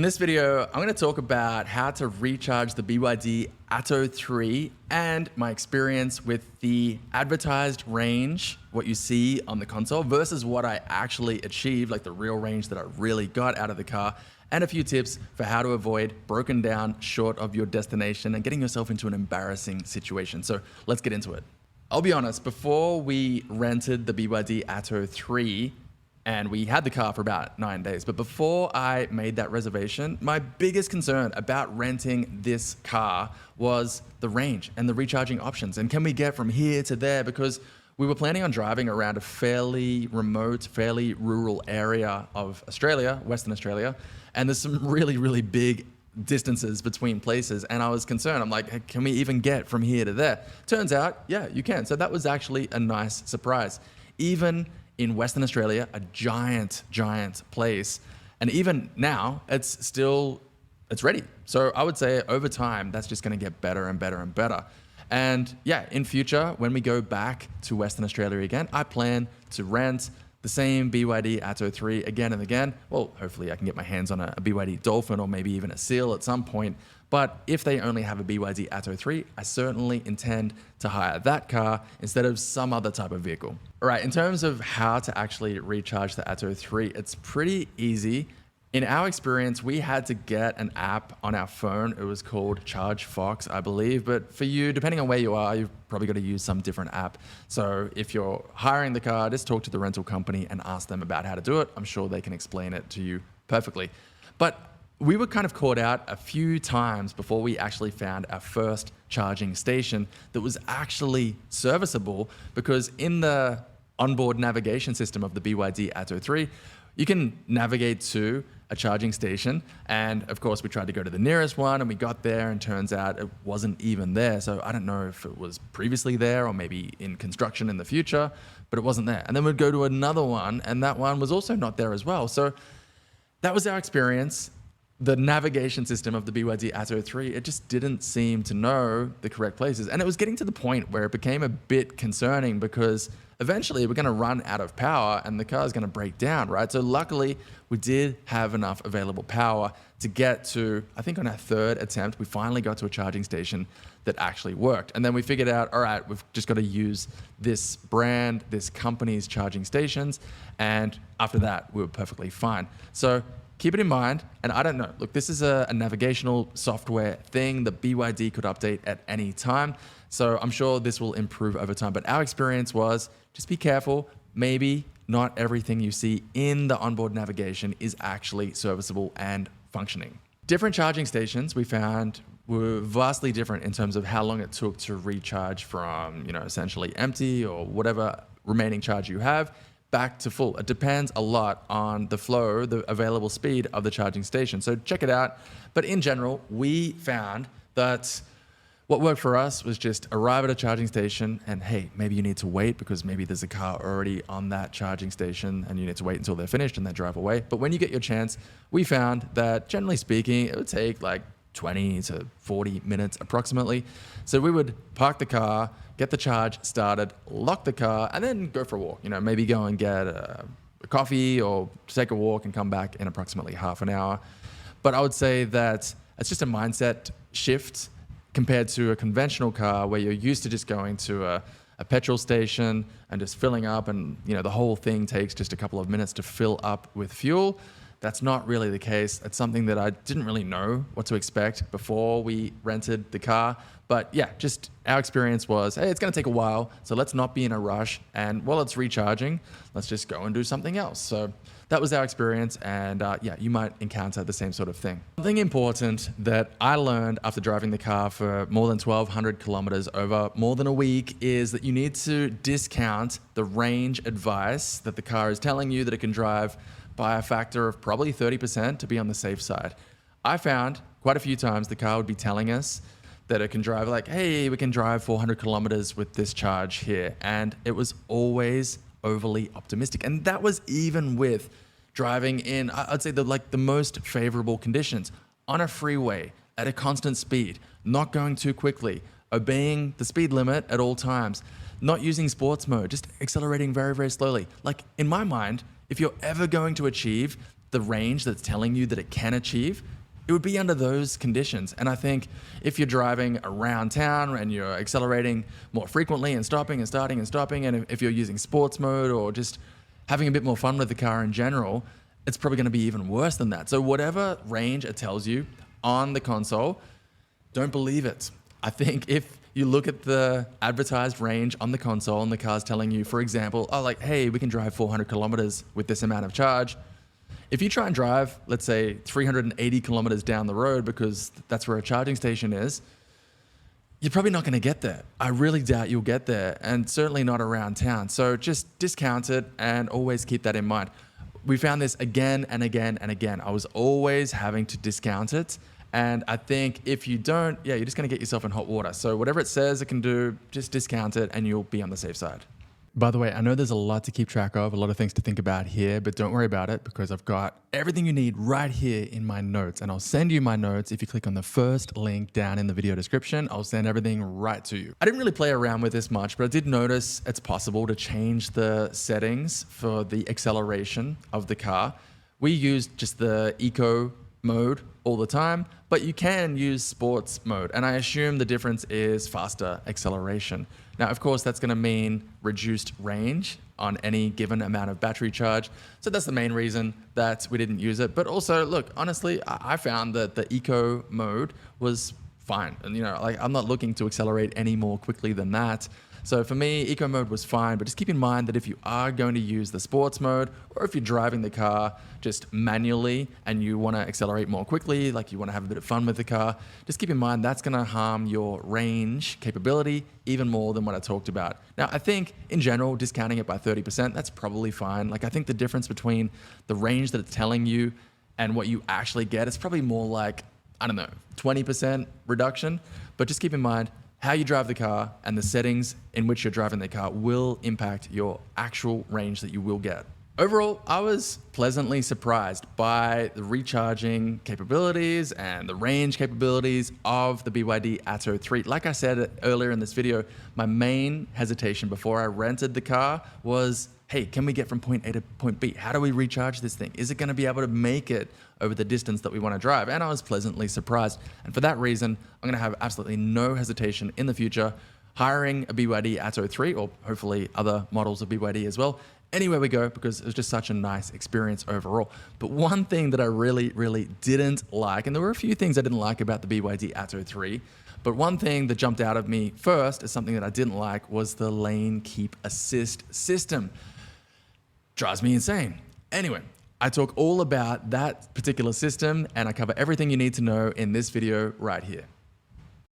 In this video, I'm going to talk about how to recharge the BYD Atto 3 and my experience with the advertised range, what you see on the console, versus what I actually achieved, like the real range that I really got out of the car, and a few tips for how to avoid broken down short of your destination and getting yourself into an embarrassing situation. So let's get into it. I'll be honest, before we rented the BYD Atto 3, and we had the car for about 9 days. But before I made that reservation, my biggest concern about renting this car was the range and the recharging options. And can we get from here to there? Because we were planning on driving around a fairly remote, fairly rural area of Australia, Western Australia. And there's some really, really big distances between places. And I was concerned. I'm like, hey, can we even get from here to there? Turns out, yeah, you can. So that was actually a nice surprise. Even in Western Australia, a giant place. And even now, it's ready. So I would say over time, that's just gonna get better and better and better. And yeah, in future, when we go back to Western Australia again, I plan to rent the same BYD Atto 3 again and again. Well, hopefully I can get my hands on a BYD Dolphin or maybe even a Seal at some point. But if they only have a BYD Atto 3, I certainly intend to hire that car instead of some other type of vehicle. All right, in terms of how to actually recharge the Atto 3, it's pretty easy. In our experience, we had to get an app on our phone. It was called Charge Fox, I believe. But for you, depending on where you are, you've probably got to use some different app. So if you're hiring the car, just talk to the rental company and ask them about how to do it. I'm sure they can explain it to you perfectly. But we were kind of caught out a few times before we actually found our first charging station that was actually serviceable, because in the onboard navigation system of the BYD Atto 3, you can navigate to a charging station. And of course, we tried to go to the nearest one and we got there and turns out it wasn't even there. So I don't know if it was previously there or maybe in construction in the future, but it wasn't there. And then we'd go to another one and that one was also not there as well. So that was our experience. The navigation system of the BYD Atto 3, it just didn't seem to know the correct places. And it was getting to the point where it became a bit concerning because eventually we're gonna run out of power and the car's gonna break down, right? So luckily we did have enough available power to get to, I think on our third attempt, we finally got to a charging station that actually worked. And then we figured out, all right, we've just gotta use this brand, this company's charging stations. And after that, we were perfectly fine. So keep it in mind, and I don't know, look, this is a navigational software thing that BYD could update at any time. So I'm sure this will improve over time, but our experience was just be careful. Maybe not everything you see in the onboard navigation is actually serviceable and functioning. Different charging stations we found were vastly different in terms of how long it took to recharge from, essentially empty or whatever remaining charge you have back to full. It depends a lot on the flow, the available speed of the charging station. So check it out. But in general, we found that what worked for us was just arrive at a charging station and hey, maybe you need to wait because maybe there's a car already on that charging station and you need to wait until they're finished and they drive away. But when you get your chance, we found that generally speaking, it would take like 20 to 40 minutes approximately. So we would park the car, get the charge started, lock the car, and then go for a walk. Maybe go and get a coffee or take a walk and come back in approximately half an hour. But I would say that it's just a mindset shift compared to a conventional car where you're used to just going to a petrol station and just filling up and the whole thing takes just a couple of minutes to fill up with fuel. That's not really the case. It's something that I didn't really know what to expect before we rented the car. But yeah, just our experience was, hey, it's gonna take a while, so let's not be in a rush. And while it's recharging, let's just go and do something else. So that was our experience. And yeah, you might encounter the same sort of thing. Something important that I learned after driving the car for more than 1,200 kilometers over more than a week is that you need to discount the range advice that the car is telling you that it can drive by a factor of probably 30% to be on the safe side. I found quite a few times the car would be telling us that it can drive like, hey, we can drive 400 kilometers with this charge here. And it was always overly optimistic. And that was even with driving in, I'd say the most favorable conditions on a freeway at a constant speed, not going too quickly, obeying the speed limit at all times, not using sports mode, just accelerating very, very slowly. Like in my mind, if you're ever going to achieve the range that's telling you that it can achieve, it would be under those conditions. And I think if you're driving around town and you're accelerating more frequently and stopping and starting and stopping, and if you're using sports mode or just having a bit more fun with the car in general, it's probably going to be even worse than that. So whatever range it tells you on the console, don't believe it. I think if you look at the advertised range on the console and the car's telling you, for example, oh, like, hey, we can drive 400 kilometers with this amount of charge. If you try and drive, let's say 380 kilometers down the road because that's where a charging station is, you're probably not going to get there. I really doubt you'll get there, and certainly not around town. So just discount it and always keep that in mind. We found this again and again and again. I was always having to discount it. And I think if you don't, you're just going to get yourself in hot water. So whatever it says it can do, just discount it and you'll be on the safe side. By the way, I know there's a lot to keep track of, a lot of things to think about here, but don't worry about it because I've got everything you need right here in my notes. And I'll send you my notes if you click on the first link down in the video description. I'll send everything right to you. I didn't really play around with this much, but I did notice it's possible to change the settings for the acceleration of the car. We used just the eco mode all the time, but you can use sports mode. And I assume the difference is faster acceleration. Now, of course, that's going to mean reduced range on any given amount of battery charge. So that's the main reason that we didn't use it. But also, look, honestly, I found that the eco mode was fine. And, I'm not looking to accelerate any more quickly than that. So for me, eco mode was fine, but just keep in mind that if you are going to use the sports mode, or if you're driving the car just manually and you want to accelerate more quickly, like you want to have a bit of fun with the car, just keep in mind that's going to harm your range capability even more than what I talked about. Now, I think in general, discounting it by 30%, that's probably fine. Like I think the difference between the range that it's telling you and what you actually get is probably more like, 20% reduction. But just keep in mind, how you drive the car and the settings in which you're driving the car will impact your actual range that you will get. Overall, I was pleasantly surprised by the recharging capabilities and the range capabilities of the BYD Atto 3. Like I said earlier in this video, my main hesitation before I rented the car was, hey, can we get from point A to point B? How do we recharge this thing? Is it going to be able to make it over the distance that we want to drive? And I was pleasantly surprised. And for that reason, I'm going to have absolutely no hesitation in the future hiring a BYD Atto 3, or hopefully other models of BYD as well, anywhere we go, because it was just such a nice experience overall. But one thing that I really, really didn't like, and there were a few things I didn't like about the BYD Atto 3, but one thing that jumped out at me first as something that I didn't like was the lane keep assist system. Drives me insane. Anyway, I talk all about that particular system and I cover everything you need to know in this video right here.